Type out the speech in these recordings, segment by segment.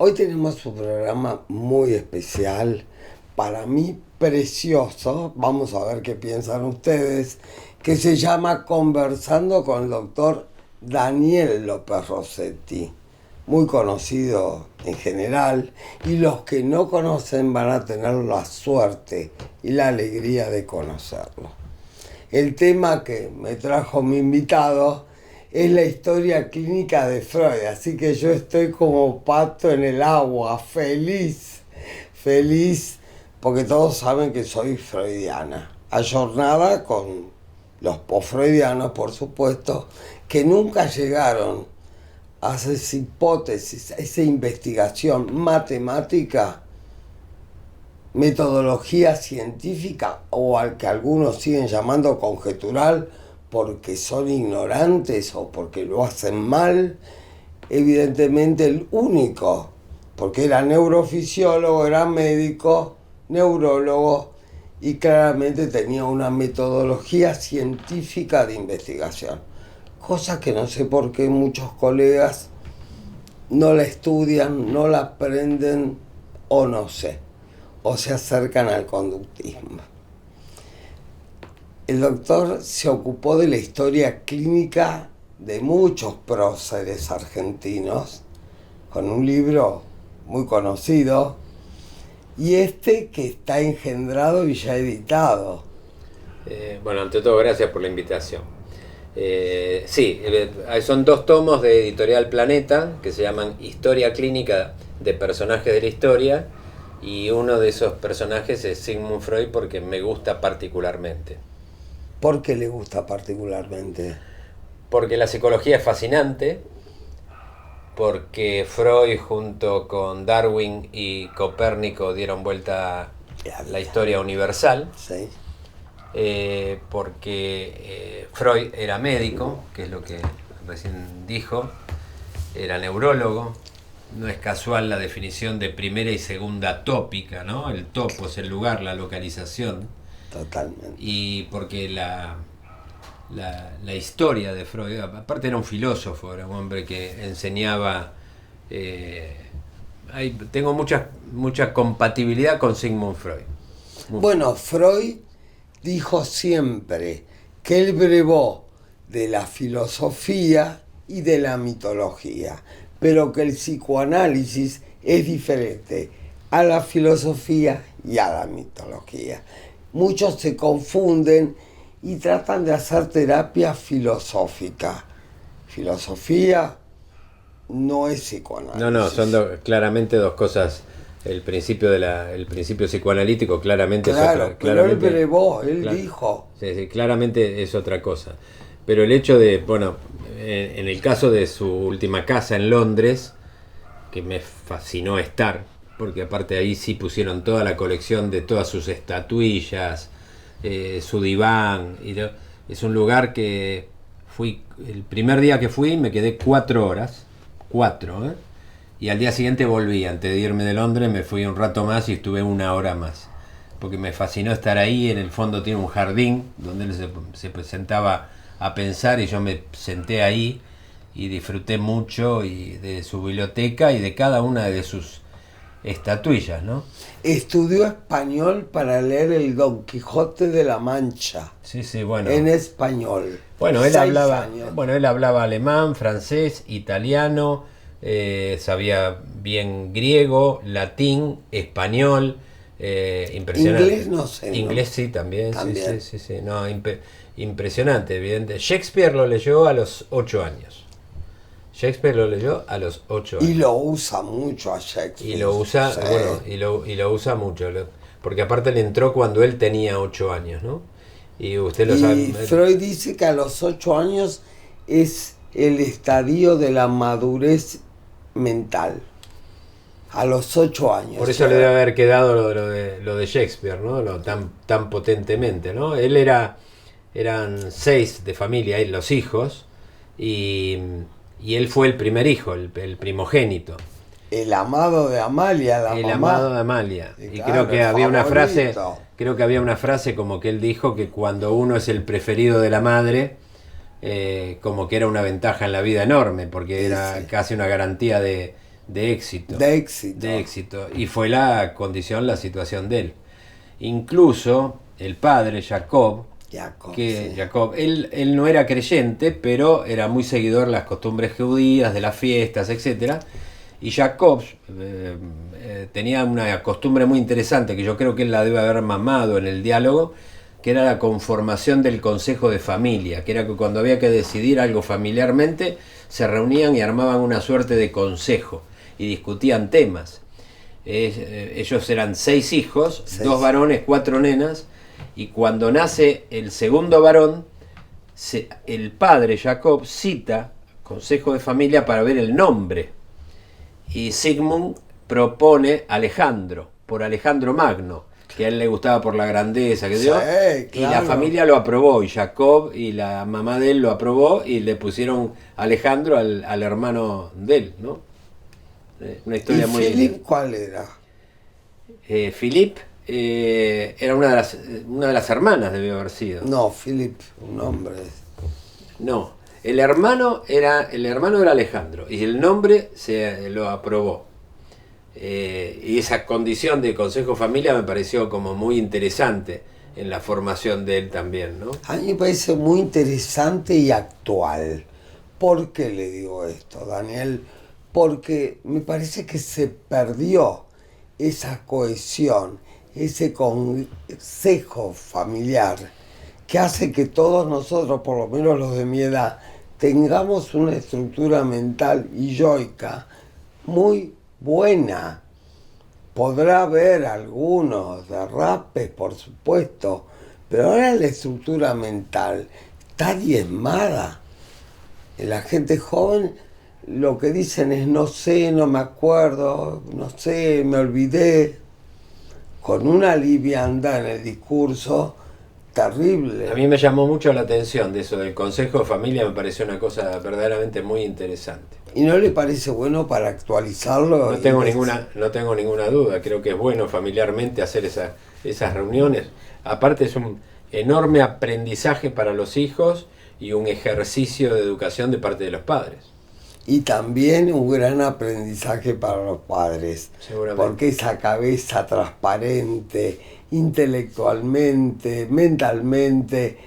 Hoy tenemos un programa muy especial, para mí precioso, vamos a ver qué piensan ustedes, que se llama Conversando con el doctor Daniel López Rossetti, muy conocido en general, y los que no conocen van a tener la suerte y la alegría de conocerlo. El tema que me trajo mi invitado es la historia clínica de Freud, así que yo estoy como pato en el agua, feliz, porque todos saben que soy freudiana, ayornada con los post-freudianos, por supuesto, que nunca llegaron a esas hipótesis, a esa investigación matemática, metodología científica, o al que algunos siguen llamando conjetural, porque son ignorantes o porque lo hacen mal. Evidentemente el único, porque era neurofisiólogo, era médico, neurólogo, y claramente tenía una metodología científica de investigación, cosa que no sé por qué muchos colegas no la estudian, no la aprenden, o no sé, o se acercan al conductismo. El doctor se ocupó de la historia clínica de muchos próceres argentinos, con un libro muy conocido, y que está engendrado y ya editado. Bueno, ante todo, gracias por la invitación. Son 2 tomos de Editorial Planeta, que se llaman Historia Clínica de Personajes de la Historia, y uno de esos personajes es Sigmund Freud, porque me gusta particularmente. ¿Por qué le gusta particularmente? Porque la psicología es fascinante, porque Freud junto con Darwin y Copérnico dieron vuelta a la historia universal. Sí. Porque Freud era médico, que es lo que recién dijo, era neurólogo. No es casual la definición de primera y segunda tópica, ¿no? El topo es el lugar, la localización. Totalmente. Y porque la historia de Freud, aparte era un filósofo, era un hombre que enseñaba. Tengo mucha compatibilidad con Sigmund Freud. Bueno, Freud dijo siempre que él brevó de la filosofía y de la mitología, pero que el psicoanálisis es diferente a la filosofía y a la mitología. Muchos se confunden y tratan de hacer terapia filosófica. Filosofía no es psicoanálisis. No, son claramente 2 cosas. El principio psicoanalítico claramente claro, es otra. Pero él brevó, él dijo. Sí, claramente es otra cosa. Pero el hecho de, en el caso de su última casa en Londres, que me fascinó estar, porque aparte ahí sí pusieron toda la colección de todas sus estatuillas, su diván, es un lugar que el primer día que fui me quedé 4 horas, y al día siguiente volví. Antes de irme de Londres me fui un rato más y estuve 1 hora más, porque me fascinó estar ahí. En el fondo tiene un jardín donde él se sentaba a pensar, y yo me senté ahí y disfruté mucho y de su biblioteca y de cada una de sus estatuillas, ¿no? Estudió español para leer el Don Quijote de la Mancha. Sí, bueno. En español. Bueno, él hablaba alemán, francés, italiano, sabía bien griego, latín, español, impresionante. Inglés no sé. Inglés sí, también. Sí. No, impresionante, evidente. Shakespeare lo leyó a los 8 años. Y lo usa mucho a Shakespeare. Y lo usa, sí. Y lo usa mucho, porque aparte le entró cuando él tenía 8 años, ¿no? Y usted lo sabe. Freud dice que a los 8 años es el estadio de la madurez mental. A los 8 años. Por eso le debe haber quedado lo de Shakespeare, ¿no? Tan potentemente, ¿no? Eran 6 de familia, los hijos, y él fue el primer hijo, el primogénito. El amado de Amalia, el amado de Amalia. Y claro, creo que había una frase como que él dijo que cuando uno es el preferido de la madre, como que era una ventaja en la vida enorme, porque era casi una garantía de de éxito. De éxito. De éxito. Y fue la condición, la situación de él. Incluso el padre, Jacob, Sí. Jacob, él no era creyente, pero era muy seguidor de las costumbres judías, de las fiestas, etcétera. Y Jacob tenía una costumbre muy interesante, que yo creo que él la debe haber mamado en el diálogo, que era la conformación del consejo de familia, que era que cuando había que decidir algo familiarmente, se reunían y armaban una suerte de consejo y discutían temas. Ellos eran 6 hijos, 2 varones, 4 nenas, y cuando nace el segundo varón, el padre Jacob cita consejo de familia para ver el nombre, y Sigmund propone Alejandro, por Alejandro Magno, que a él le gustaba por la grandeza, que dio, claro. Y la familia lo aprobó, y Jacob y la mamá de él lo aprobó, y le pusieron Alejandro al hermano de él, ¿no? Una historia ¿Y muy Philip linda. cuál era? Philip era una de las hermanas, debió haber sido. No, Philip, un hombre. No, el hermano era Alejandro, y el nombre se lo aprobó. Y esa condición de consejo familia me pareció como muy interesante en la formación de él también, ¿no? A mí me parece muy interesante y actual. ¿Por qué le digo esto, Daniel? Porque me parece que se perdió esa cohesión, ese consejo familiar que hace que todos nosotros, por lo menos los de mi edad, tengamos una estructura mental y yoica muy buena. Podrá haber algunos derrapes, por supuesto, pero ahora la estructura mental está diezmada. La gente joven lo que dicen es no sé, no me acuerdo, no sé, me olvidé, con una liviandad en el discurso terrible. A mí me llamó mucho la atención de eso del consejo de familia, me pareció una cosa verdaderamente muy interesante. ¿Y no le parece bueno para actualizarlo? No tengo ninguna duda, creo que es bueno familiarmente hacer esas reuniones. Aparte es un enorme aprendizaje para los hijos y un ejercicio de educación de parte de los padres. Y también un gran aprendizaje para los padres, porque esa cabeza transparente, intelectualmente, mentalmente,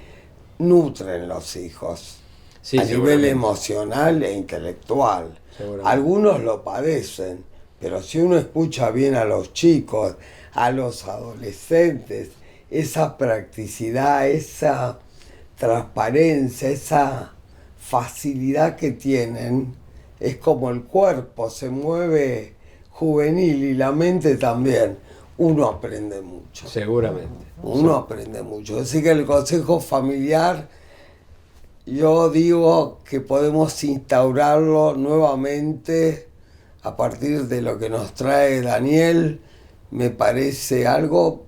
nutren los hijos, sí, a nivel emocional e intelectual. Algunos lo padecen, pero si uno escucha bien a los chicos, a los adolescentes, esa practicidad, esa transparencia, esa facilidad que tienen, es como el cuerpo se mueve juvenil y la mente también. Uno aprende mucho. Seguramente. Uno aprende mucho. Así que el consejo familiar, yo digo que podemos instaurarlo nuevamente a partir de lo que nos trae Daniel. Me parece algo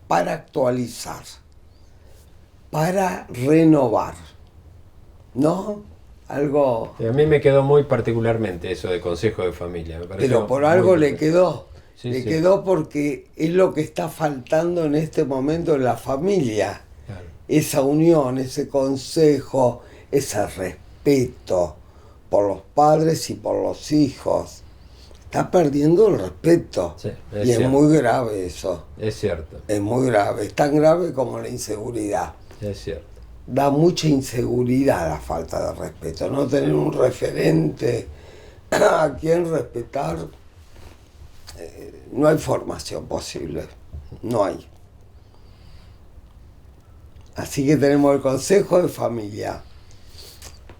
para actualizar, para renovar, ¿no? Algo... A mí me quedó muy particularmente eso de consejo de familia. Me pero por algo le quedó. Sí, le sí. quedó porque es lo que está faltando en este momento en la familia. Claro. Esa unión, ese consejo, ese respeto por los padres y por los hijos. Está perdiendo el respeto. Sí, y es muy grave eso. Es cierto. Es muy grave. Es tan grave como la inseguridad. Es cierto. Da mucha inseguridad la falta de respeto. No tener un referente a quien respetar. No hay formación posible. No hay. Así que tenemos el consejo de familia.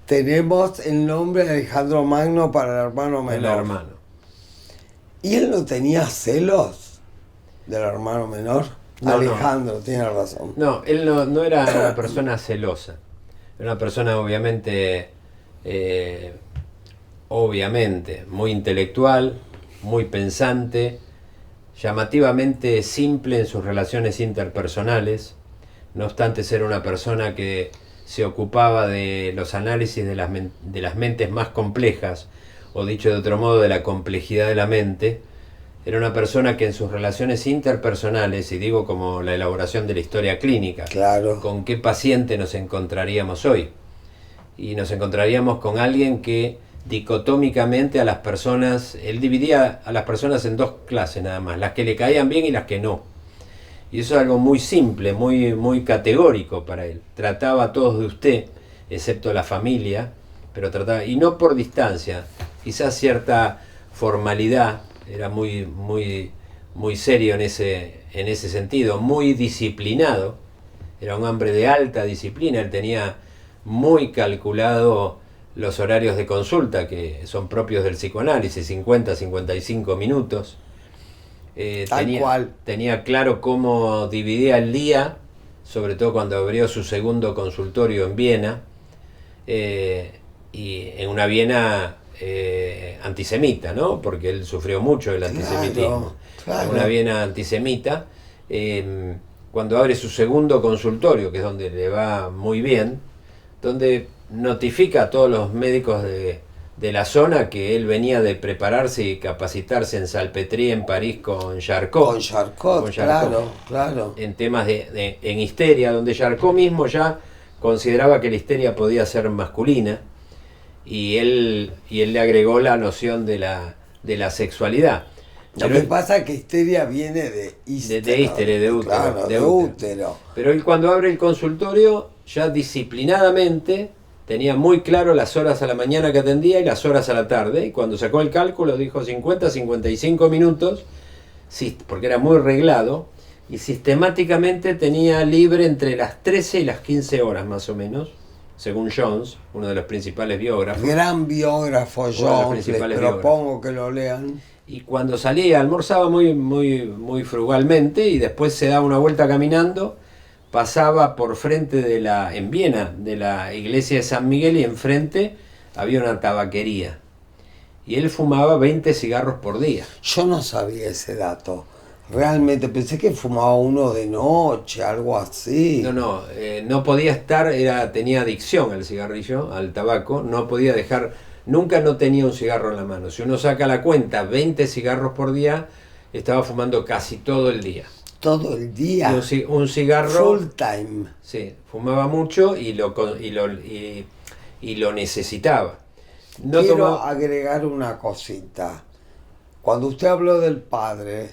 Tenemos el nombre de Alejandro Magno para el hermano menor. El hermano. ¿Y él no tenía celos del hermano menor? No, Alejandro, tiene razón. No, él no era una persona celosa. Era una persona obviamente muy intelectual, muy pensante, llamativamente simple en sus relaciones interpersonales. No obstante ser una persona que se ocupaba de los análisis de las mentes más complejas, o dicho de otro modo, de la complejidad de la mente. Era una persona que en sus relaciones interpersonales, y digo como la elaboración de la historia clínica, claro, ¿con qué paciente nos encontraríamos hoy? Y nos encontraríamos con alguien que dicotómicamente a las personas, él dividía a las personas en dos clases nada más, las que le caían bien y las que no. Y eso es algo muy simple, muy categórico para él. Trataba a todos de usted, excepto la familia, pero trataba, y no por distancia, quizás cierta formalidad, era muy serio en ese sentido, muy disciplinado, era un hombre de alta disciplina, él tenía muy calculado los horarios de consulta, que son propios del psicoanálisis, 50-55 minutos. Tenía claro cómo dividía el día, sobre todo cuando abrió su segundo consultorio en Viena, y en una Viena antisemita, ¿no? Porque él sufrió mucho el antisemitismo. En una Viena antisemita, cuando abre su segundo consultorio, que es donde le va muy bien, donde notifica a todos los médicos de la zona que él venía de prepararse y capacitarse en Salpêtrière, en París, con Charcot. Con Charcot, claro. En temas en histeria, donde Charcot mismo ya consideraba que la histeria podía ser masculina, y él le agregó la noción de la sexualidad. Lo que pasa es que histeria viene de útero. Claro, de útero. Pero él, cuando abre el consultorio, ya disciplinadamente tenía muy claro las horas a la mañana que atendía y las horas a la tarde, y cuando sacó el cálculo dijo 50-55 minutos, porque era muy reglado, y sistemáticamente tenía libre entre las 13 y las 15 horas más o menos, según Jones, uno de los principales biógrafos. Gran biógrafo Jones, les propongo que lo lean. Y cuando salía, almorzaba muy frugalmente, y después se daba una vuelta caminando, pasaba por frente en Viena, de la iglesia de San Miguel, y enfrente había una tabaquería. Y él fumaba 20 cigarros por día. Yo no sabía ese dato. Realmente pensé que fumaba uno de noche, algo así. No podía estar, tenía adicción al cigarrillo, al tabaco, no podía dejar, nunca no tenía un cigarro en la mano. Si uno saca la cuenta, 20 cigarros por día, estaba fumando casi todo el día. Todo el día. Un cigarro. Full time. Sí, fumaba mucho y lo necesitaba. Quiero agregar una cosita. Cuando usted habló del padre,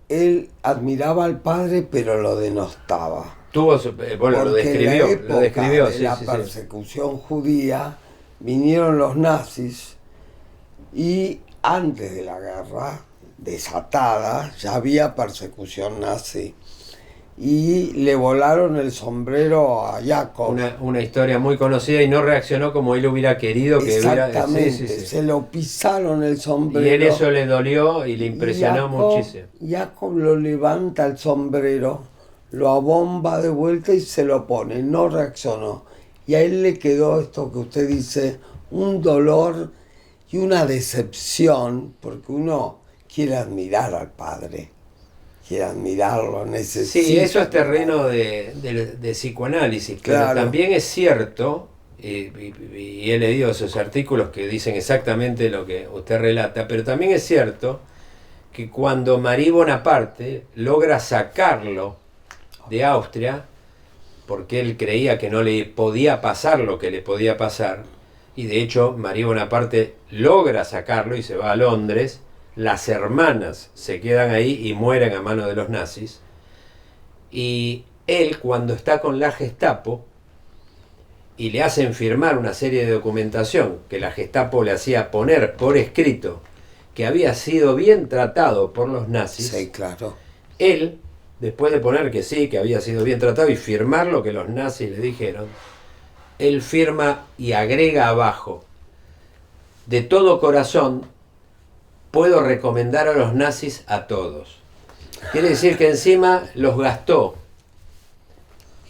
él admiraba al padre, pero lo denostaba. Lo describió. En la persecución judía vinieron los nazis, y antes de la guerra desatada ya había persecución nazi, y le volaron el sombrero a Jacob. Una historia muy conocida, y no reaccionó como él hubiera querido que hubiera. Exactamente, se lo pisaron el sombrero. Y él eso le dolió y le impresionó muchísimo. Jacob lo levanta el sombrero, lo abomba de vuelta y se lo pone, no reaccionó. Y a él le quedó esto que usted dice, un dolor y una decepción, porque uno quiere admirar al padre. Quiere admirarlo, necesita. Sí, eso es terreno de psicoanálisis, claro. Pero también es cierto, y he leído esos artículos que dicen exactamente lo que usted relata, pero también es cierto que cuando Marie Bonaparte logra sacarlo de Austria, porque él creía que no le podía pasar lo que le podía pasar, y de hecho Marie Bonaparte logra sacarlo y se va a Londres. Las hermanas se quedan ahí y mueren a mano de los nazis. Y él, cuando está con la Gestapo y le hacen firmar una serie de documentación que la Gestapo le hacía poner por escrito que había sido bien tratado por los nazis, sí, claro. Él, después de poner que sí, que había sido bien tratado y firmar lo que los nazis le dijeron, él firma y agrega abajo: de todo corazón puedo recomendar a los nazis a todos. Quiere decir que encima los gastó.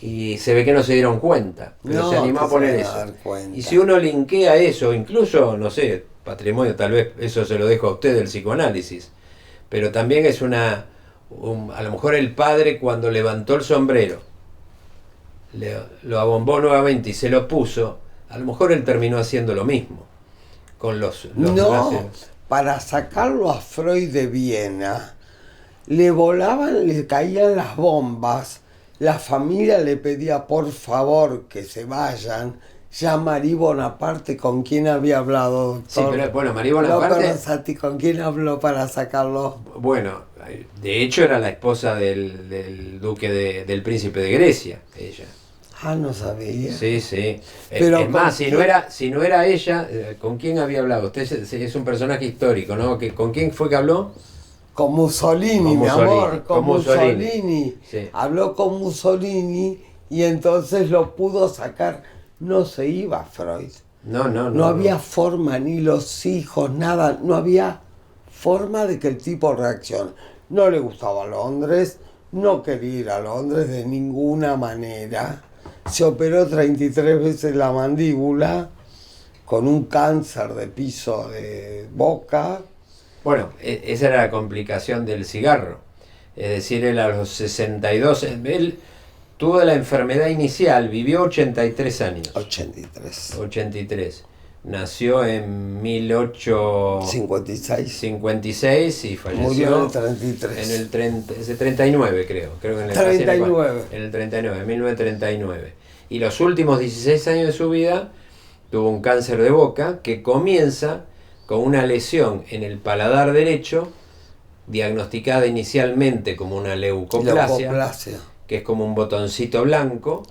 Y se ve que no se dieron cuenta, pero se animó a poner eso. Y si uno linkea eso, incluso, no sé, patrimonio, tal vez eso se lo dejo a usted del psicoanálisis, pero también es a lo mejor el padre, cuando levantó el sombrero, lo abombó nuevamente y se lo puso, a lo mejor él terminó haciendo lo mismo con los nazis. Para sacarlo a Freud de Viena, le caían las bombas, la familia le pedía por favor que se vayan, Jean-Marie Bonaparte, ¿con quién había hablado, doctor? Sí, pero bueno, Marie Bonaparte... ¿Con quién habló para sacarlo? Bueno, de hecho era la esposa del duque del príncipe de Grecia, ella. Ah, no sabía. Sí, sí. Pero es más, si no era ella, ¿con quién había hablado? Usted es un personaje histórico, ¿no? ¿Con quién fue que habló? Con Mussolini, Con mi Mussolini, amor, con Mussolini. Mussolini. Sí. Habló con Mussolini y entonces lo pudo sacar. No se iba Freud. No había forma, ni los hijos, nada. No había forma de que el tipo reaccione. No le gustaba Londres, no quería ir a Londres de ninguna manera. Se operó 33 veces la mandíbula con un cáncer de piso de boca. Bueno, esa era la complicación del cigarro. Es decir, él a los 62, él tuvo la enfermedad inicial, vivió 83 años. 83. Nació en 1856 y falleció murió en el 33. En el 39, creo que en el 39. En el 39, 1939. Y los últimos 16 años de su vida tuvo un cáncer de boca que comienza con una lesión en el paladar derecho, diagnosticada inicialmente como una leucoplasia, que es como un botoncito blanco,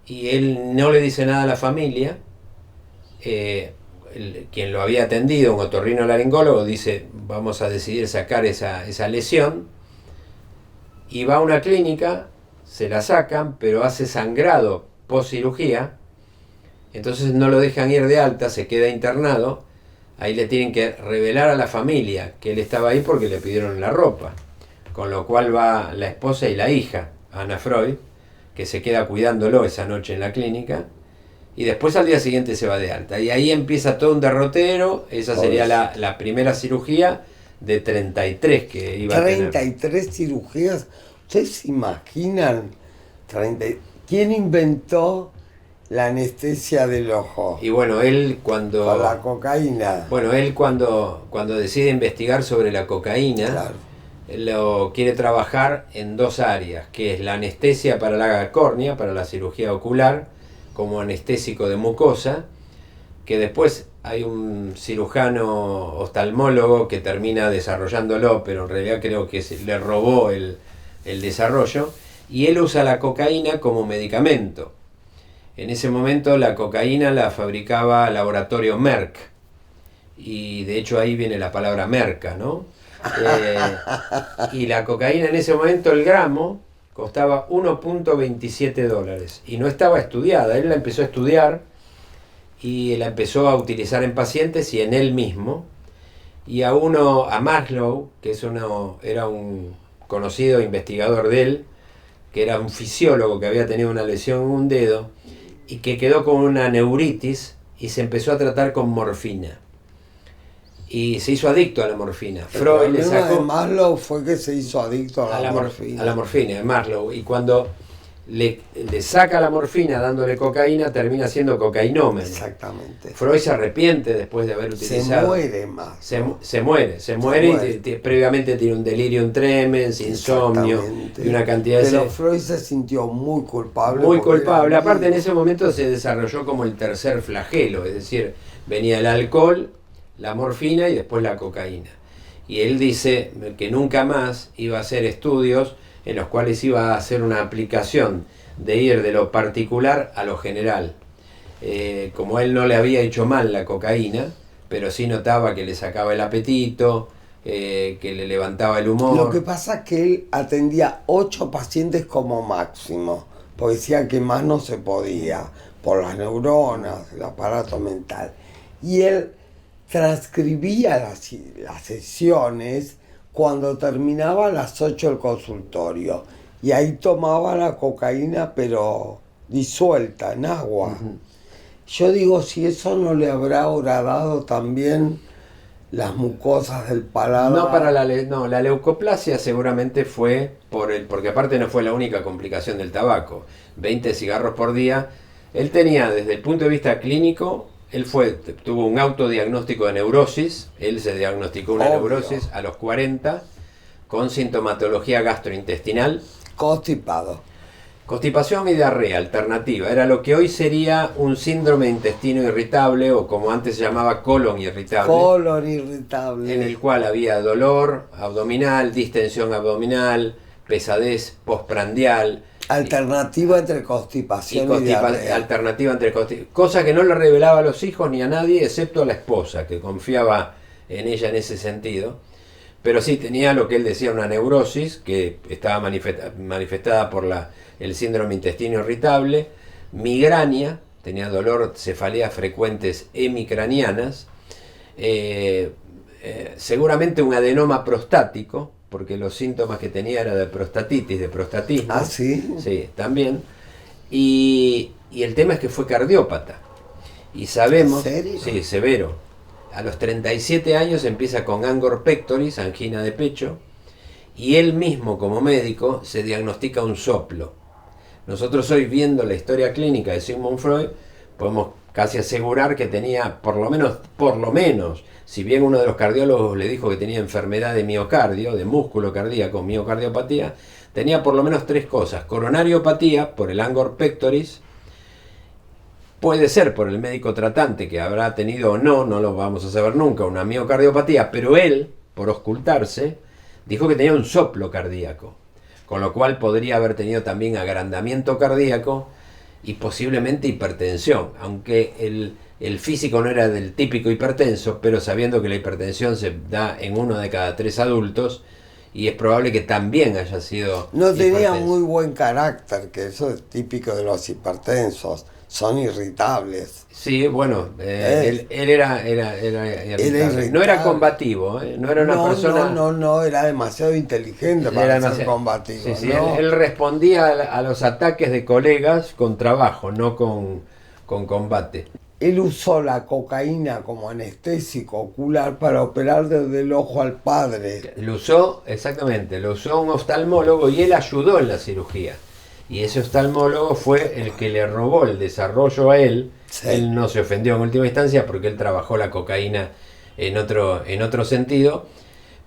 y él no le dice nada a la familia. Quien lo había atendido, un otorrinolaringólogo, dice: vamos a decidir sacar esa lesión, y va a una clínica, se la sacan, pero hace sangrado post cirugía, entonces no lo dejan ir de alta, se queda internado. Ahí le tienen que revelar a la familia que él estaba ahí porque le pidieron la ropa, con lo cual va la esposa y la hija, Ana Freud, que se queda cuidándolo esa noche en la clínica, y después al día siguiente se va de alta. Y ahí empieza todo un derrotero. Esa sería la primera cirugía de 33 que iba a tener. 33 cirugías. ¿Ustedes se imaginan? ¿Quién inventó la anestesia del ojo? Y bueno, él cuando... Con la cocaína. Bueno, él cuando decide investigar sobre la cocaína, claro, lo quiere trabajar en dos áreas, que es la anestesia para la córnea, para la cirugía ocular, como anestésico de mucosa, que después hay un cirujano oftalmólogo que termina desarrollándolo, pero en realidad creo que le robó el desarrollo, y él usa la cocaína como medicamento. En ese momento la cocaína la fabricaba Laboratorio Merck, y de hecho ahí viene la palabra merca, ¿no? Y la cocaína en ese momento, el gramo, costaba $1.27 y no estaba estudiada. Él la empezó a estudiar y la empezó a utilizar en pacientes y en él mismo. Y a Maslow, que era un conocido investigador de él, que era un fisiólogo que había tenido una lesión en un dedo y que quedó con una neuritis y se empezó a tratar con morfina. Y se hizo adicto a la morfina. Freud le sacó... de Maslow fue que se hizo adicto a la morfina. A la morfina, de Maslow. Y cuando le saca la morfina dándole cocaína, termina siendo cocainómeno. Exactamente. Freud se arrepiente después de haber utilizado... Se muere más. Se muere. Y previamente tiene un delirium tremens, insomnio y una cantidad de... Pero Freud se sintió muy culpable. Muy culpable. Aparte, en ese momento se desarrolló como el tercer flagelo, es decir, venía el alcohol, la morfina y después la cocaína. Y él dice que nunca más iba a hacer estudios en los cuales iba a hacer una aplicación de ir de lo particular a lo general. Como él no le había hecho mal la cocaína, pero sí notaba que le sacaba el apetito, que le levantaba el humor. Lo que pasa es que él atendía 8 pacientes como máximo, porque decía que más no se podía, por las neuronas, el aparato mental. Y él transcribía las sesiones cuando terminaba a las 8 el consultorio, y ahí tomaba la cocaína pero disuelta en agua. Uh-huh. Yo digo, si eso no le habrá horadado también las mucosas del paladar. No, la leucoplasia seguramente fue porque aparte no fue la única complicación del tabaco. 20 cigarros por día. Él tenía, desde el punto de vista clínico, tuvo un autodiagnóstico de neurosis. Él se diagnosticó una neurosis a los 40 con sintomatología gastrointestinal. Constipado. Constipación y diarrea alternativa. Era lo que hoy sería un síndrome de intestino irritable o como antes se llamaba colon irritable. Colon irritable. En el cual había dolor abdominal, distensión abdominal, pesadez postprandial. Alternativa entre constipación y diarrea. Alternativa entre constipación. Cosa que no le revelaba a los hijos ni a nadie excepto a la esposa, que confiaba en ella en ese sentido. Pero sí tenía lo que él decía, una neurosis que estaba manifestada por el síndrome intestino irritable, migraña, tenía dolor, cefaleas frecuentes hemicranianas, seguramente un adenoma prostático, porque los síntomas que tenía era de prostatitis, de prostatismo. ¿Ah, sí? Sí, también. Y el tema es que fue cardiópata. Y sabemos... ¿En serio? Sí, severo. A los 37 años empieza con angor pectoris, angina de pecho, y él mismo como médico se diagnostica un soplo. Nosotros hoy, viendo la historia clínica de Sigmund Freud, podemos casi asegurar que tenía por lo menos, si bien uno de los cardiólogos le dijo que tenía enfermedad de miocardio, de músculo cardíaco, miocardiopatía, tenía por lo menos 3 cosas: coronariopatía por el angor pectoris, puede ser por el médico tratante que habrá tenido o no lo vamos a saber nunca, una miocardiopatía, pero él, por ocultarse, dijo que tenía un soplo cardíaco, con lo cual podría haber tenido también agrandamiento cardíaco y posiblemente hipertensión, aunque el físico no era del típico hipertenso, pero sabiendo que la hipertensión se da en 1 de cada 3 adultos, y es probable que también haya sido No tenía hipertenso. muy buen carácter, que eso es típico de los hipertensos. Son irritables. Sí, bueno, él era irritable. irritable. No era combativo, no era una persona... No, era demasiado inteligente para ser combativo. Sí, sí, ¿no? él respondía a los ataques de colegas con trabajo, no con combate. Él usó la cocaína como anestésico ocular para operar desde el ojo al padre. Lo usó un oftalmólogo y él ayudó en la cirugía. Y ese oftalmólogo fue el que le robó el desarrollo a él. Sí. Él no se ofendió en última instancia porque él trabajó la cocaína en otro sentido.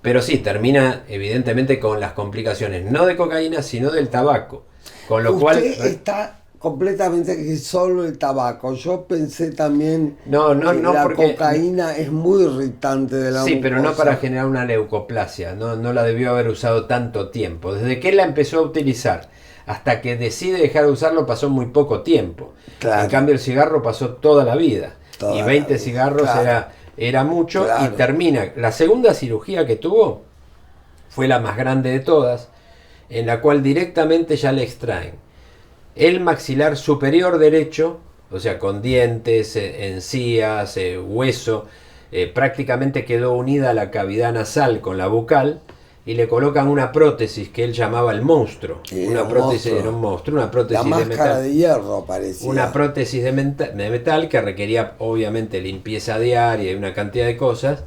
Pero sí, termina evidentemente con las complicaciones, no de cocaína, sino del tabaco. Con lo cual está completamente que solo el tabaco. Yo pensé también que la porque cocaína es muy irritante de la mucosa. Sí, pero no para generar una leucoplasia. No la debió haber usado tanto tiempo. Desde que él la empezó a utilizar hasta que decide dejar de usarlo pasó muy poco tiempo. Claro. En cambio el cigarro pasó toda la vida. Y 20 cigarros era mucho. Claro. Y termina. La segunda cirugía que tuvo fue la más grande de todas, en la cual directamente ya le extraen el maxilar superior derecho, o sea, con dientes, encías, hueso, prácticamente quedó unida a la cavidad nasal con la bucal, y le colocan una prótesis que él llamaba el monstruo. Una prótesis era un monstruo, una prótesis de metal. La máscara de hierro parecía. Una prótesis de metal que requería obviamente limpieza diaria y una cantidad de cosas.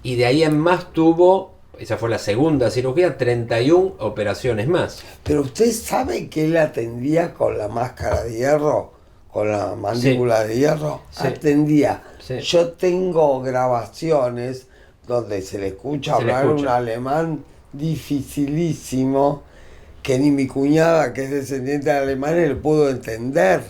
Y de ahí en más tuvo, esa fue la segunda cirugía, 31 operaciones más. Pero usted sabe que él atendía con la máscara de hierro, con la mandíbula de hierro. Sí. Atendía. Sí. Yo tengo grabaciones donde se le escucha hablar un alemán dificilísimo, que ni mi cuñada, que es descendiente de alemanes, le pudo entender.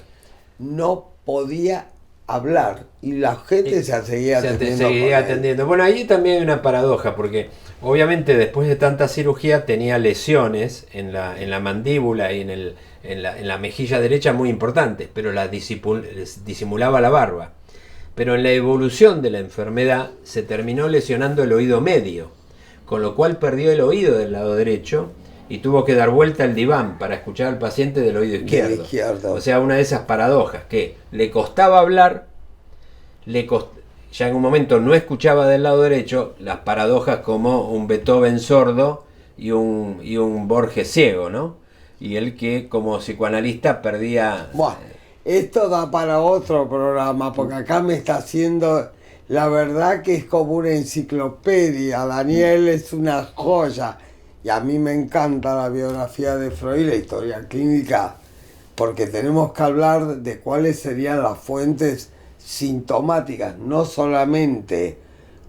No podía hablar y la gente se seguía atendiendo. Bueno, ahí también hay una paradoja, porque obviamente después de tanta cirugía tenía lesiones en la mandíbula y en la mejilla derecha muy importantes, pero la disimulaba la barba. Pero en la evolución de la enfermedad se terminó lesionando el oído medio, con lo cual perdió el oído del lado derecho y tuvo que dar vuelta al diván para escuchar al paciente del oído izquierdo. O sea, una de esas paradojas, que le costaba hablar, ya en un momento no escuchaba del lado derecho, las paradojas como un Beethoven sordo y un Borges ciego, ¿no? Y él que como psicoanalista perdía... Esto da para otro programa, porque acá me está haciendo, la verdad que es como una enciclopedia. Daniel es una joya, y a mí me encanta la biografía de Freud y la historia clínica, porque tenemos que hablar de cuáles serían las fuentes sintomáticas, no solamente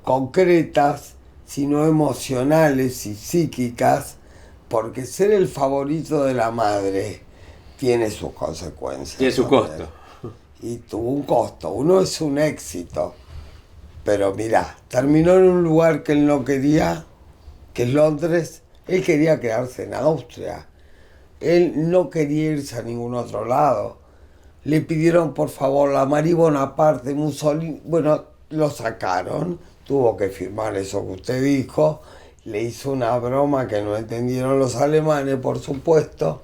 concretas, sino emocionales y psíquicas, porque ser el favorito de la madre, tiene sus consecuencias. Tiene su también. costo. Y tuvo un costo. Uno es un éxito. Pero mirá, terminó en un lugar que él no quería, que es Londres. Él quería quedarse en Austria. Él no quería irse a ningún otro lado. Le pidieron por favor la Marie Bonaparte, Mussolini. Bueno, lo sacaron. Tuvo que firmar eso que usted dijo. Le hizo una broma que no entendieron los alemanes, por supuesto.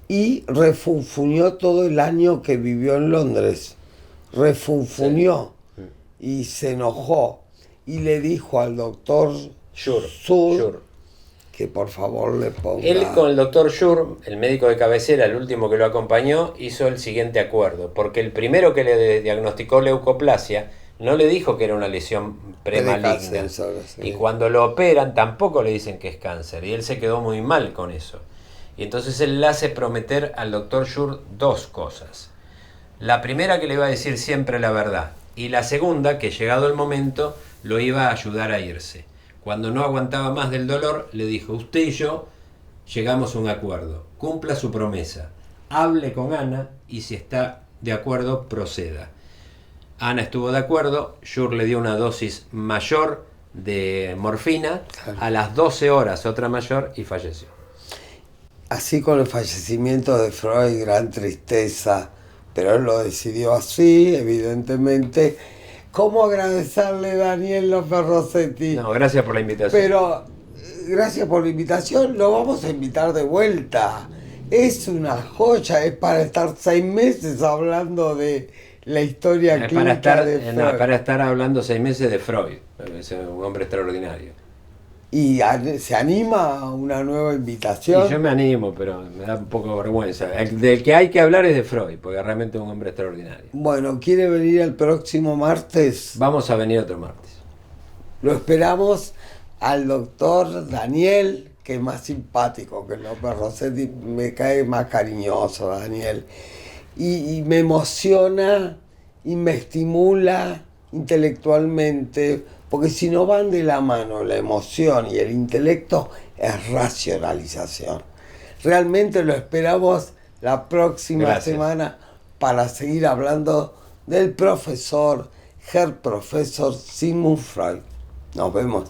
Y refunfuñó todo el año que vivió en Londres. Refunfuñó. Sí. Y se enojó. Y le dijo al doctor Schur. que por favor le ponga... Él con el doctor Schur, el médico de cabecera, el último que lo acompañó, hizo el siguiente acuerdo. Porque el primero que le diagnosticó leucoplasia no le dijo que era una lesión premaligna. Sí. Y cuando lo operan tampoco le dicen que es cáncer. Y él se quedó muy mal con eso. Y entonces él le hace prometer al doctor Schur dos cosas. La primera, que le iba a decir siempre la verdad. Y la segunda, que llegado el momento lo iba a ayudar a irse. Cuando no aguantaba más del dolor, le dijo: usted y yo llegamos a un acuerdo. Cumpla su promesa. Hable con Ana y si está de acuerdo, proceda. Ana estuvo de acuerdo. Schur le dio una dosis mayor de morfina. A las 12 horas otra mayor y falleció. Así con el fallecimiento de Freud, gran tristeza, pero él lo decidió así, evidentemente. ¿Cómo agradecerle, Daniel López Rossetti? No, gracias por la invitación. Pero gracias por la invitación, lo vamos a invitar de vuelta. Es una joya, es para estar 6 meses hablando de la historia clínica de Freud. Para estar hablando 6 meses de Freud, es un hombre extraordinario. ¿Y se anima a una nueva invitación? Sí, yo me animo, pero me da un poco de vergüenza. Del que hay que hablar es de Freud, porque realmente es un hombre extraordinario. Bueno, ¿quiere venir el próximo martes? Vamos a venir otro martes. Lo esperamos al doctor Daniel, que es más simpático que López Rossetti, me cae más cariñoso Daniel. Y me emociona y me estimula intelectualmente, porque si no van de la mano la emoción y el intelecto, es racionalización. Realmente lo esperamos la próxima semana para seguir hablando del profesor, Herr Professor Sigmund Freud. Nos vemos.